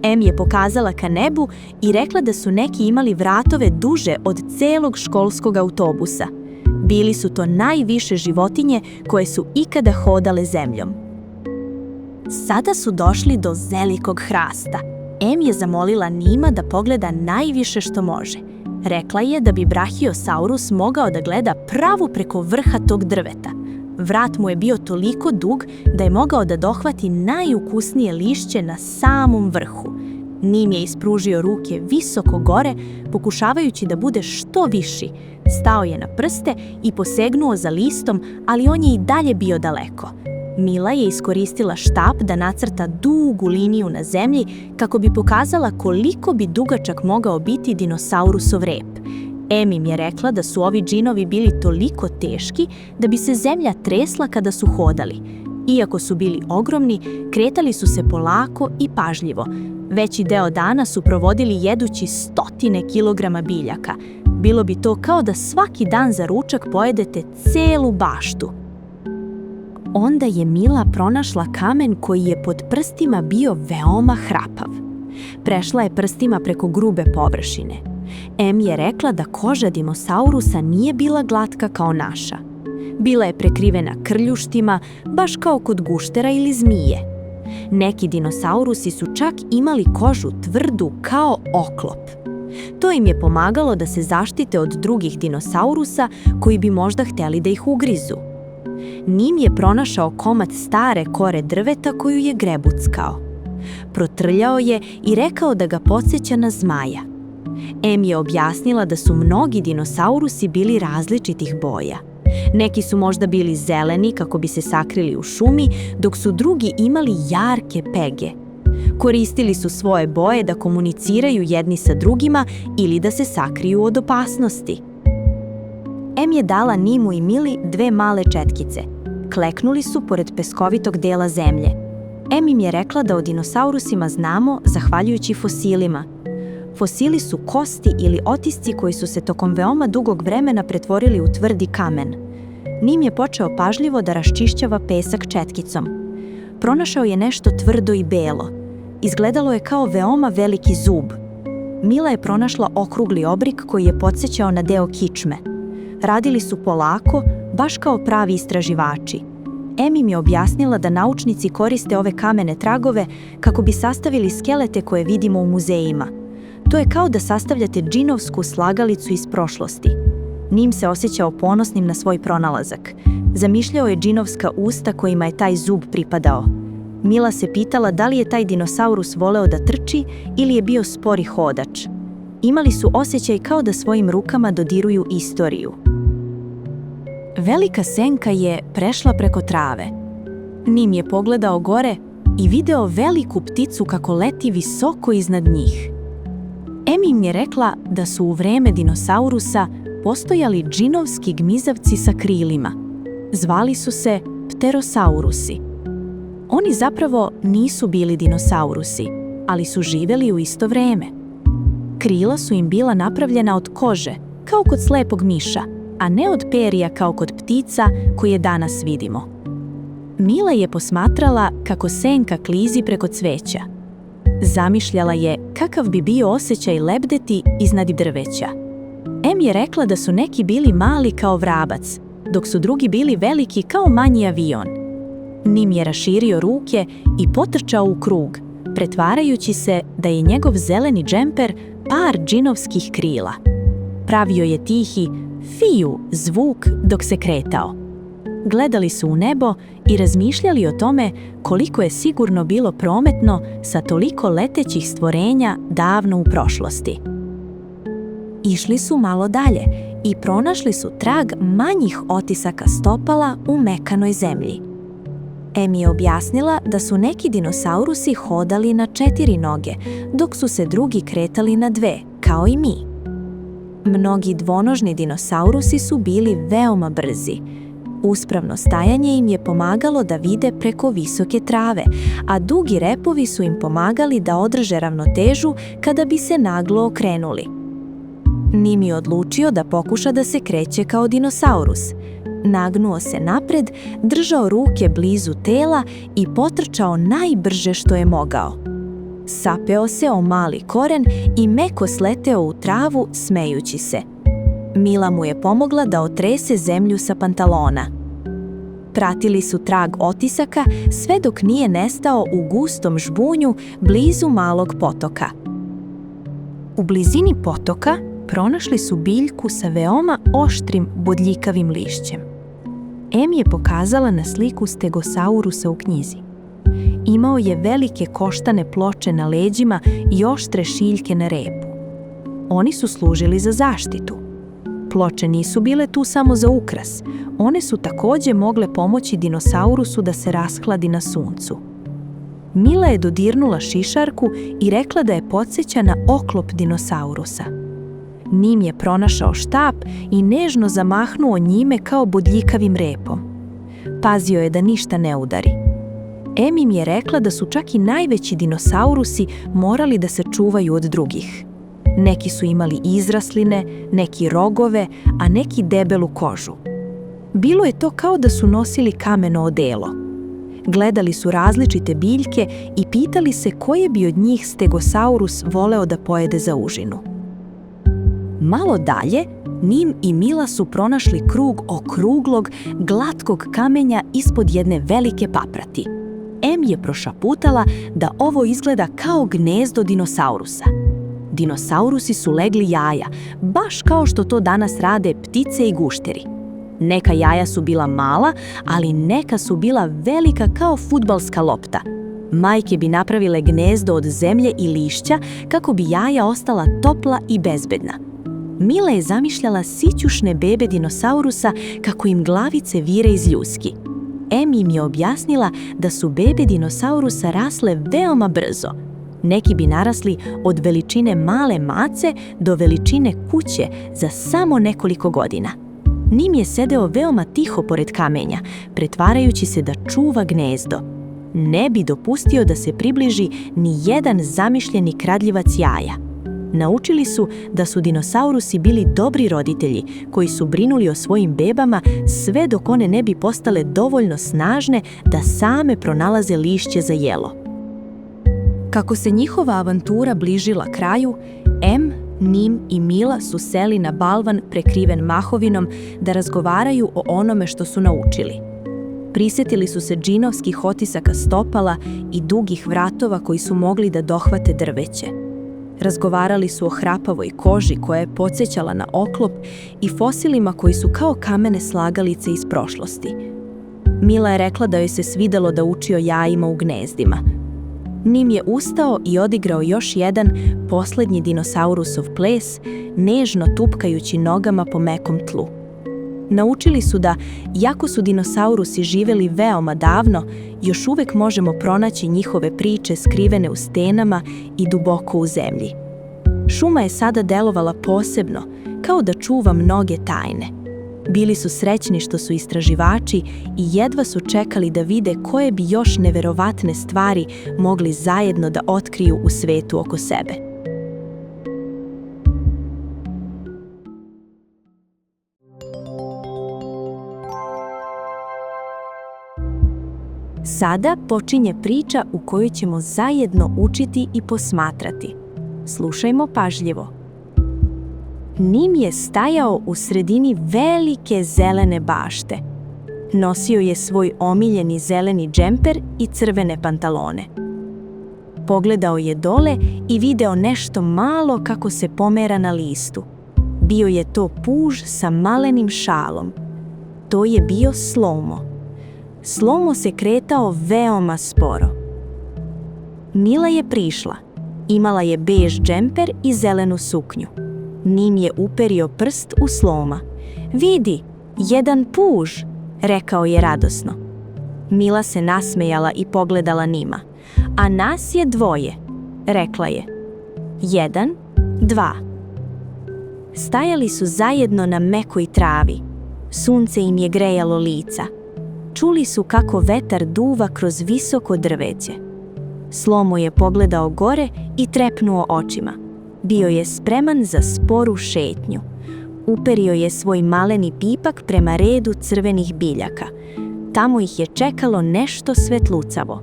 Speaker 3: Em je pokazala ka nebu i rekla da su neki imali vratove duže od celog školskog autobusa. Bili su to najviše životinje koje su ikada hodale zemljom. Sada su došli do zelikog hrasta. Em je zamolila Nima da pogleda najviše što može. Rekla je da bi Brachiosaurus mogao da gleda pravo preko vrha tog drveta. Vrat mu je bio toliko dug da je mogao da dohvati najukusnije lišće na samom vrhu. Nim je ispružio ruke visoko gore, pokušavajući da bude što viši. Stao je na prste i posegnuo za listom, ali on je i dalje bio daleko. Mila je iskoristila štap da nacrta dugu liniju na zemlji kako bi pokazala koliko bi dugačak mogao biti dinosaurusov rep. Em im je rekla da su ovi džinovi bili toliko teški da bi se zemlja tresla kada su hodali. Iako su bili ogromni, kretali su se polako i pažljivo. Veći deo dana su provodili jedući 100 kilograma biljaka. Bilo bi to kao da svaki dan za ručak pojedete celu baštu. Onda je Mila pronašla kamen koji je pod prstima bio veoma hrapav. Prešla je prstima preko grube površine. Em je rekla da koža dinosaurusa nije bila glatka kao naša. Bila je prekrivena krljuštima, baš kao kod guštera ili zmije. Neki dinosaurusi su čak imali kožu tvrdu kao oklop. To im je pomagalo da se zaštite od drugih dinosaurusa koji bi možda htjeli da ih ugrizu. Nim je pronašao komad stare kore drveta koju je grebuckao. Protrljao je i rekao da ga podsjeća na zmaja. Em je objasnila da su mnogi dinosaurusi bili različitih boja. Neki su možda bili zeleni kako bi se sakrili u šumi, dok su drugi imali jarke pege. Koristili su svoje boje da komuniciraju jedni sa drugima ili da se sakriju od opasnosti. Em je dala Nimu i Mili 2 male četkice. Kleknuli su pored peskovitog dela zemlje. Em im je rekla da o dinosaurusima znamo zahvaljujući fosilima. Fosili su kosti ili otisci koji su se tokom veoma dugog vremena pretvorili u tvrdi kamen. Nim je počeo pažljivo da raščišćava pesak četkicom. Pronašao je nešto tvrdo i belo. Izgledalo je kao veoma veliki zub. Mila je pronašla okrugli obrik koji je podsjećao na deo kičme. Radili su polako, baš kao pravi istraživači. Em im je objasnila da naučnici koriste ove kamene tragove kako bi sastavili skelete koje vidimo u muzejima. To je kao da sastavljate džinovsku slagalicu iz prošlosti. Nim se osjećao ponosnim na svoj pronalazak. Zamišljao je džinovska usta kojima je taj zub pripadao. Mila se pitala da li je taj dinosaurus voleo da trči ili je bio spori hodač. Imali su osjećaj kao da svojim rukama dodiruju istoriju. Velika senka je prešla preko trave. Nim je pogledao gore i video veliku pticu kako leti visoko iznad njih. Em im je rekla da su u vreme dinosaurusa postojali džinovski gmizavci sa krilima. Zvali su se pterosaurusi. Oni zapravo nisu bili dinosaurusi, ali su živjeli u isto vreme. Krila su im bila napravljena od kože, kao kod slepog miša, a ne od perija kao kod ptica koje danas vidimo. Mila je posmatrala kako senka klizi preko cveća. Zamišljala je kakav bi bio osjećaj lebdeti iznad drveća. Em je rekla da su neki bili mali kao vrabac, dok su drugi bili veliki kao manji avion. Nim je raširio ruke i potrčao u krug, pretvarajući se da je njegov zeleni džemper par džinovskih krila. Pravio je tihi fiju zvuk dok se kretao. Gledali su u nebo i razmišljali o tome koliko je sigurno bilo prometno sa toliko letećih stvorenja davno u prošlosti. Išli su malo dalje i pronašli su trag manjih otisaka stopala u mekanoj zemlji. Em je objasnila da su neki dinosaurusi hodali na 4 noge, dok su se drugi kretali na 2, kao i mi. Mnogi dvonožni dinosaurusi su bili veoma brzi. Uspravno stajanje im je pomagalo da vide preko visoke trave, a dugi repovi su im pomagali da održe ravnotežu kada bi se naglo okrenuli. Nim je odlučio da pokuša da se kreće kao dinosaurus. Nagnuo se napred, držao ruke blizu tela i potrčao najbrže što je mogao. Sapeo se o mali koren i meko sleteo u travu smejući se. Mila mu je pomogla da otrese zemlju sa pantalona. Pratili su trag otisaka sve dok nije nestao u gustom žbunju blizu malog potoka. U blizini potoka pronašli su biljku sa veoma oštrim bodljikavim lišćem. Em je pokazala na sliku stegosaurusa u knjizi. Imao je velike koštane ploče na leđima i oštre šiljke na repu. Oni su služili za zaštitu. Ploče nisu bile tu samo za ukras, one su također mogle pomoći dinosaurusu da se rashladi na suncu. Mila je dodirnula šišarku i rekla da je podsjeća na oklop dinosaurusa. Nim je pronašao štap i nežno zamahnuo njime kao bodljikavim repom.
Speaker 2: Pazio je da ništa ne udari. Em im je rekla da su čak i najveći dinosaurusi morali da se čuvaju od drugih. Neki su imali izrasline, neki rogove, a neki debelu kožu. Bilo je to kao da su nosili kameno odelo. Gledali su različite biljke i pitali se koje bi od njih Stegosaurus voleo da pojede za užinu. Malo dalje, Nim i Mila su pronašli krug okruglog, glatkog kamenja ispod jedne velike paprati. Em je prošaputala da ovo izgleda kao gnezdo dinosaurusa. Dinosaurusi su legli jaja, baš kao što to danas rade ptice i gušteri. Neka jaja su bila mala, ali neka su bila velika kao fudbalska lopta. Majke bi napravile gnezdo od zemlje i lišća kako bi jaja ostala topla i bezbedna. Mila je zamišljala sićušne bebe dinosaurusa kako im glavice vire iz ljuski. Em im je objasnila da su bebe dinosaurusa rasle veoma brzo. Neki bi narasli od veličine male mace do veličine kuće za samo nekoliko godina. Nim je sedeo veoma tiho pored kamenja, pretvarajući se da čuva gnezdo. Ne bi dopustio da se približi ni jedan zamišljeni kradljivac jaja. Naučili su da su dinosaurusi bili dobri roditelji koji su brinuli o svojim bebama sve dok one ne bi postale dovoljno snažne da same pronalaze lišće za jelo. Kako se njihova avantura bližila kraju, Em, Nim i Mila su seli na balvan prekriven mahovinom da razgovaraju o onome što su naučili. Prisjetili su se džinovskih otisaka stopala i dugih vratova koji su mogli da dohvate drveće. Razgovarali su o hrapavoj koži koja je podsjećala na oklop i fosilima koji su kao kamene slagalice iz prošlosti. Mila je rekla da joj se svidelo da uči o jajima u gnezdima. Nim je ustao i odigrao još jedan posljednji dinosaurusov ples, nežno tupkajući nogama po mekom tlu. Naučili su da, iako su dinosaurusi živeli veoma davno, još uvek možemo pronaći njihove priče skrivene u stenama i duboko u zemlji. Šuma je sada delovala posebno, kao da čuva mnoge tajne. Bili su srećni što su istraživači i jedva su čekali da vide koje bi još neverovatne stvari mogli zajedno da otkriju u svetu oko sebe. Sada počinje priča u kojoj ćemo zajedno učiti i posmatrati. Slušajmo pažljivo. Nim je stajao u sredini velike zelene bašte. Nosio je svoj omiljeni zeleni džemper i crvene pantalone. Pogledao je dole i video nešto malo kako se pomera na listu. Bio je to puž sa malenim šalom. To je bio Slomo. Slomo se kretao veoma sporo. Mila je prišla. Imala je bež džemper i zelenu suknju. Nim je uperio prst u Sloma. Vidi, jedan puž, rekao je radosno. Mila se nasmejala i pogledala Nima. A nas je dvoje, rekla je. 1, 2. Stajali su zajedno na mekoj travi. Sunce im je grejalo lica. Čuli su kako vetar duva kroz visoko drveće. Slomo je pogledao gore i trepnuo očima. Bio je spreman za sporu šetnju. Uperio je svoj maleni pipak prema redu crvenih biljaka. Tamo ih je čekalo nešto svetlucavo.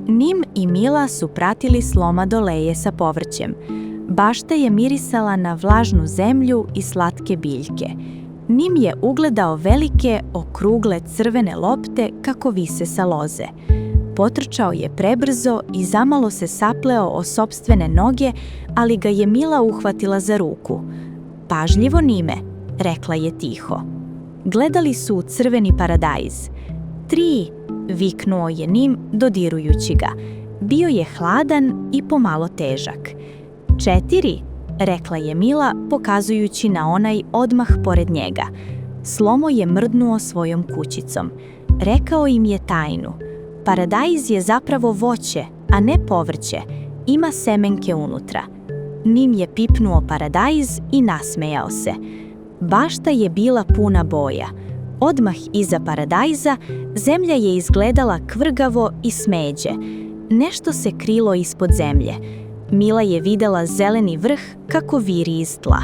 Speaker 2: Nim i Mila su pratili Sloma do leje sa povrćem. Bašta je mirisala na vlažnu zemlju i slatke biljke. Nim je ugledao velike, okrugle crvene lopte kako vise sa loze. Potrčao je prebrzo i zamalo se sapleo o sopstvene noge, ali ga je Mila uhvatila za ruku. Pažljivo, Nime, rekla je tiho. Gledali su u crveni paradajz. 3, viknuo je Nim dodirujući ga. Bio je hladan i pomalo težak. 4, rekla je Mila pokazujući na onaj odmah pored njega. Slomo je mrdnuo svojom kućicom. Rekao im je tajnu. Paradajz je zapravo voće, a ne povrće. Ima semenke unutra. Nim je pipnuo paradajz i nasmejao se. Bašta je bila puna boja.
Speaker 3: Odmah iza paradajza zemlja je izgledala kvrgavo i smeđe. Nešto se krilo ispod zemlje. Mila je videla zeleni vrh kako viri iz tla.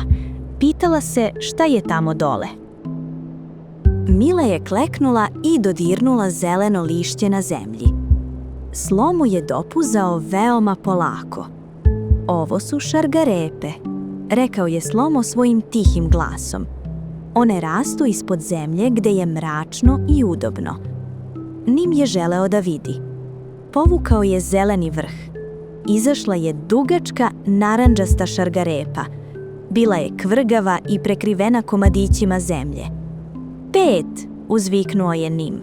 Speaker 3: Pitala se šta je tamo dole. Mila je kleknula i dodirnula zeleno lišće na zemlji. Slo mu je dopuzao veoma polako. Ovo su šargarepe, rekao je Slomo svojim tihim glasom. One rastu ispod zemlje gde je mračno i udobno. Nim je želeo da vidi. Povukao je zeleni vrh. Izašla je dugačka narandžasta šargarepa. Bila je kvrgava i prekrivena komadićima zemlje. 5, uzviknuo je Nim.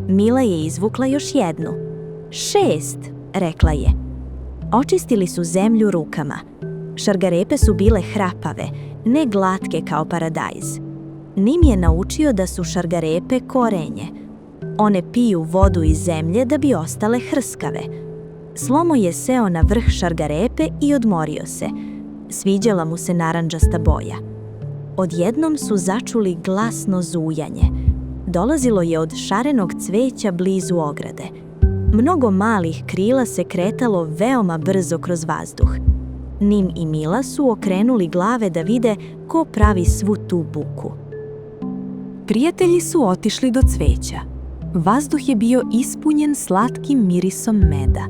Speaker 3: Mila je izvukla još jednu. 6, rekla je. Očistili su zemlju rukama. Šargarepe su bile hrapave, ne glatke kao paradajz. Nim je naučio da su šargarepe korenje. One piju vodu iz zemlje da bi ostale hrskave. Slomo je seo na vrh šargarepe i odmorio se. Sviđala mu se narandžasta boja. Odjednom su začuli glasno zujanje. Dolazilo je od šarenog cveća blizu ograde. Mnogo malih krila se kretalo veoma brzo kroz vazduh. Nim i Mila su okrenuli glave da vide ko pravi svu tu buku.
Speaker 2: Prijatelji su otišli do cveća. Vazduh je bio ispunjen slatkim mirisom meda.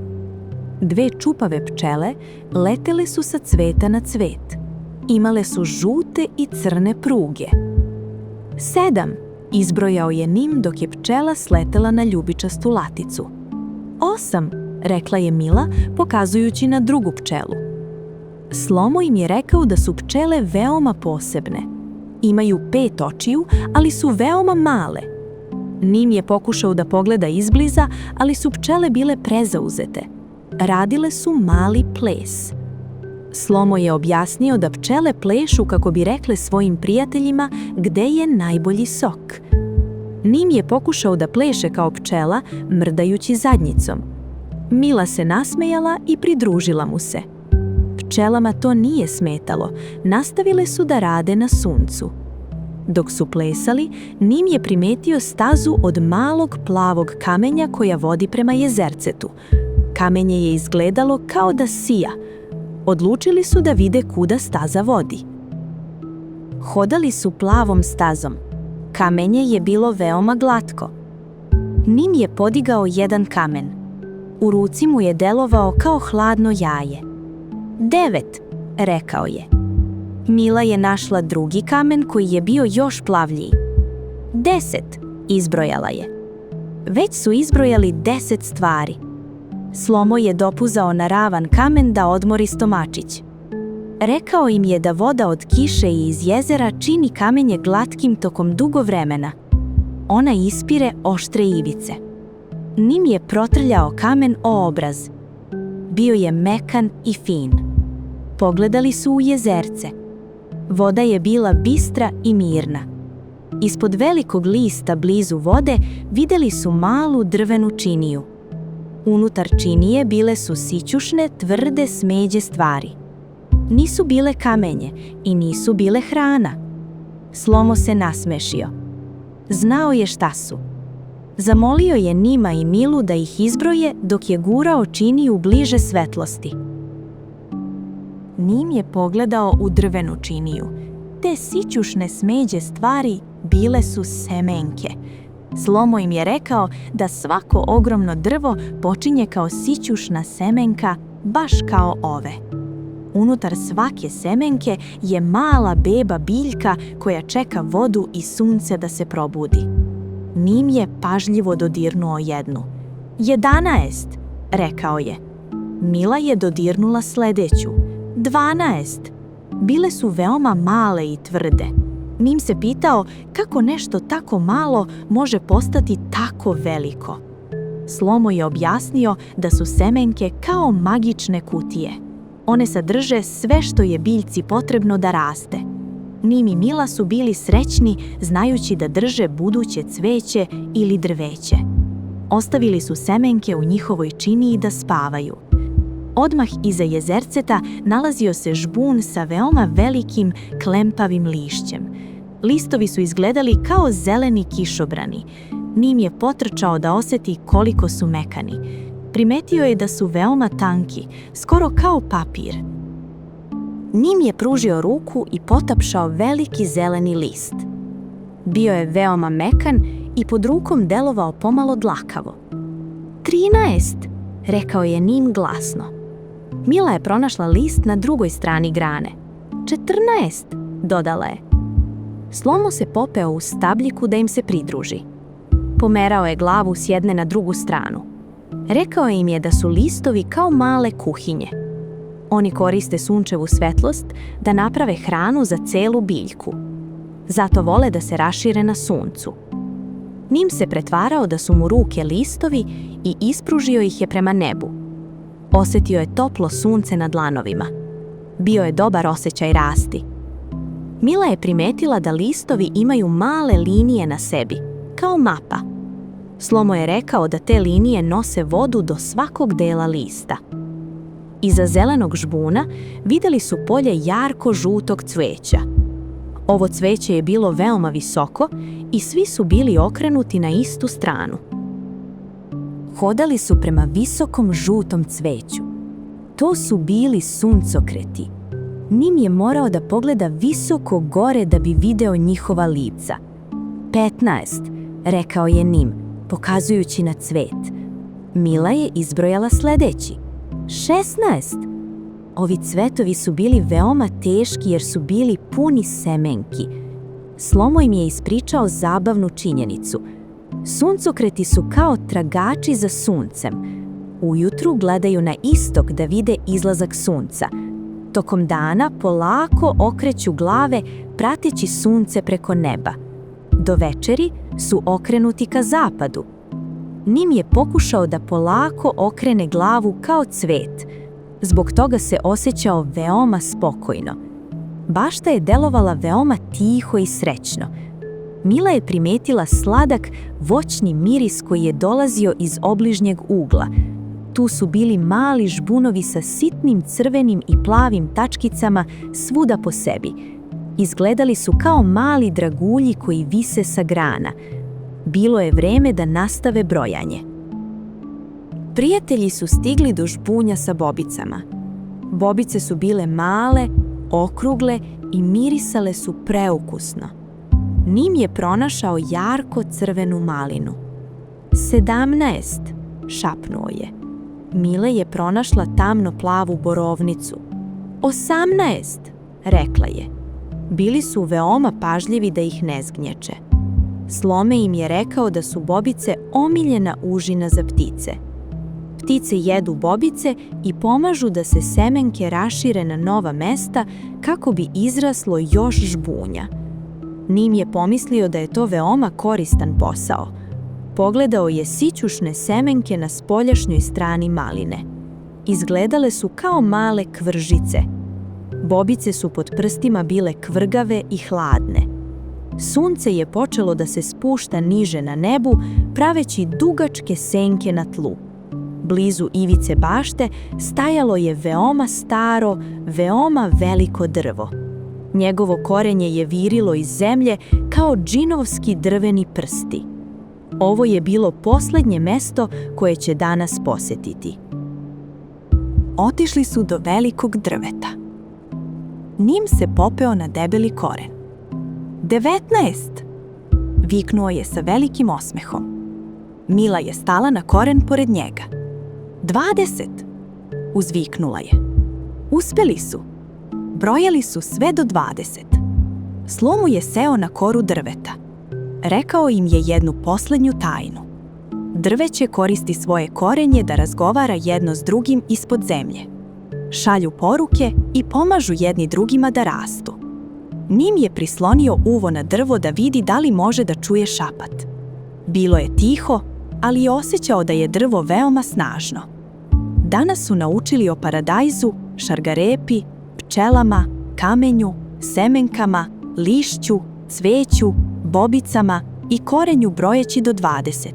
Speaker 2: 2 čupave pčele letele su sa cveta na cvet. Imale su žute i crne pruge. 7, izbrojao je Nim dok je pčela sletela na ljubičastu laticu. 8, rekla je Mila, pokazujući na drugu pčelu. Slomo im je rekao da su pčele veoma posebne. Imaju 5 očiju, ali su veoma male. Nim je pokušao da pogleda izbliza, ali su pčele bile prezauzete. Radile su mali ples. Slomo je objasnio da pčele plešu kako bi rekle svojim prijateljima gde je najbolji sok. Nim je pokušao da pleše kao pčela, mrdajući zadnjicom. Mila se nasmejala i pridružila mu se. Pčelama to nije smetalo, nastavile su da rade na suncu. Dok su plesali, Nim je primetio stazu od malog plavog kamenja koja vodi prema jezercetu. Kamenje je izgledalo kao da sija. Odlučili su da vide kuda staza vodi. Hodali su plavom stazom. Kamenje je bilo veoma glatko. Nim je podigao jedan kamen. U ruci mu je delovao kao hladno jaje. 9, rekao je. Mila je našla drugi kamen koji je bio još plavljiji. 10, izbrojala je. Već su izbrojali 10 stvari. Slomo je dopuzao na ravan kamen da odmori stomačić. Rekao im je da voda od kiše i iz jezera čini kamenje glatkim tokom dugo vremena. Ona ispire oštre ivice. Nim je protrljao kamen o obraz. Bio je mekan i fin. Pogledali su u jezerce. Voda je bila bistra i mirna. Ispod velikog lista blizu vode videli su malu drvenu činiju. Unutar činije bile su sićušne, tvrde smeđe stvari. Nisu bile kamenje i nisu bile hrana. Slomo se nasmešio. Znao je šta su. Zamolio je Nima i Milu da ih izbroje dok je gurao činiju bliže svetlosti. Nim je pogledao u drvenu činiju. Te sićušne smeđe stvari bile su semenke. Slomo im je rekao da svako ogromno drvo počinje kao sićušna semenka, baš kao ove. Unutar svake semenke je mala beba biljka koja čeka vodu i sunce da se probudi. Nim je pažljivo dodirnuo jednu. 11, rekao je. Mila je dodirnula sledeću. 12. Bile su veoma male i tvrde. Nim se pitao kako nešto tako malo može postati tako veliko. Slomo je objasnio da su semenke kao magične kutije. One sadrže sve što je biljci potrebno da raste. Nim i Mila su bili srećni znajući da drže buduće cveće ili drveće. Ostavili su semenke u njihovoj činiji da spavaju. Odmah iza jezerceta nalazio se žbun sa veoma velikim klempavim lišćem.
Speaker 3: Listovi su izgledali kao zeleni kišobrani. Nim je potrčao da osjeti koliko su mekani. Primetio je da su veoma tanki, skoro kao papir. Nim je pružio ruku i potapšao veliki zeleni list. Bio je veoma mekan i pod rukom delovao pomalo dlakavo. 13, rekao je Nim glasno. Mila je pronašla list na drugoj strani grane. 14, dodala je. Slomo se popeo u stabljiku da im se pridruži. Pomerao je glavu s jedne na drugu stranu. Rekao im je da su listovi kao male kuhinje. Oni koriste sunčevu svetlost da naprave hranu za celu biljku. Zato vole da se rašire na suncu. Nim se pretvarao da su mu ruke listovi i ispružio ih je prema nebu. Osjetio je toplo sunce na dlanovima. Bio je dobar osjećaj rasti. Mila je primetila da listovi imaju male linije na sebi, kao mapa. Slomo je rekao da te linije nose vodu do svakog dela lista. Iza zelenog žbuna vidjeli su polje jarko žutog cveća. Ovo cveće je bilo veoma visoko i svi su bili okrenuti na istu stranu. Hodali su prema visokom žutom cveću. To su bili suncokreti. Nim je morao da pogleda visoko gore da bi video njihova lica. 15, rekao je Nim, pokazujući na cvet. Mila je izbrojala sledeći. 16. Ovi cvetovi su bili veoma teški jer su bili puni semenki. Slomo im je ispričao zabavnu činjenicu. Suncokreti su kao tragači za suncem. Ujutru gledaju na istok da vide izlazak sunca. Tokom dana polako okreću glave prateći sunce preko neba. Do večeri su okrenuti ka zapadu. Nim je pokušao da polako okrene glavu kao cvet. Zbog toga se osjećao veoma spokojno. Bašta je delovala veoma tiho i srećno. Mila je primetila sladak, voćni miris koji je dolazio iz obližnjeg ugla. Tu su bili mali žbunovi sa sitnim crvenim i plavim tačkicama svuda po sebi. Izgledali su kao mali dragulji koji vise sa grana. Bilo je vreme da nastave brojanje. Prijatelji su stigli do žbunja sa bobicama. Bobice su bile male, okrugle i mirisale su preukusno. Nim je pronašao jarko crvenu malinu. 17, šapnuo je. Mila je pronašla tamno plavu borovnicu. 18, rekla je. Bili su veoma pažljivi da ih ne zgnječe. Slome im je rekao da su bobice omiljena užina za ptice. Ptice jedu bobice i pomažu da se semenke rašire na nova mesta kako bi izraslo još žbunja. Nim je pomislio da je to veoma koristan posao. Pogledao je sićušne semenke na spoljašnjoj strani maline. Izgledale su kao male kvržice. Bobice su pod prstima bile kvrgave i hladne. Sunce je počelo da se spušta niže na nebu, praveći dugačke senke na tlu. Blizu ivice bašte stajalo je veoma staro, veoma veliko drvo. Njegovo korenje je virilo iz zemlje kao džinovski drveni prsti. Ovo je bilo posljednje mesto koje će danas posjetiti. Otišli su do velikog drveta. Nim se popeo na debeli koren. 19! Viknuo je sa velikim osmehom. Mila je stala na koren pored njega. 20! Uzviknula je. Uspeli su. Brojali su sve do 20. Slomo je seo na koru drveta. Rekao im je jednu posljednju tajnu. Drveće koristi svoje korenje da razgovara jedno s drugim ispod zemlje. Šalju poruke i pomažu jedni drugima da rastu. Nim je prislonio uvo na drvo da vidi da li može da čuje šapat. Bilo je tiho, ali je osjećao da je drvo veoma snažno. Danas su naučili o paradajzu, šargarepi, pčelama, kamenju, semenkama, lišću, cveću, bobicama i korenju brojeći do 20.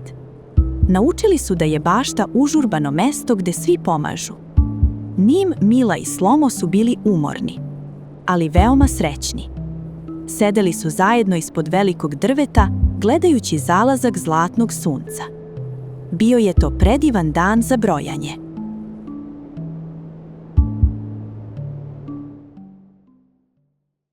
Speaker 3: Naučili su da je bašta užurbano mesto gde svi pomažu. Nim, Mila i Slomo su bili umorni, ali veoma srećni. Sedeli su zajedno ispod velikog drveta, gledajući zalazak zlatnog sunca. Bio je to predivan dan za brojanje.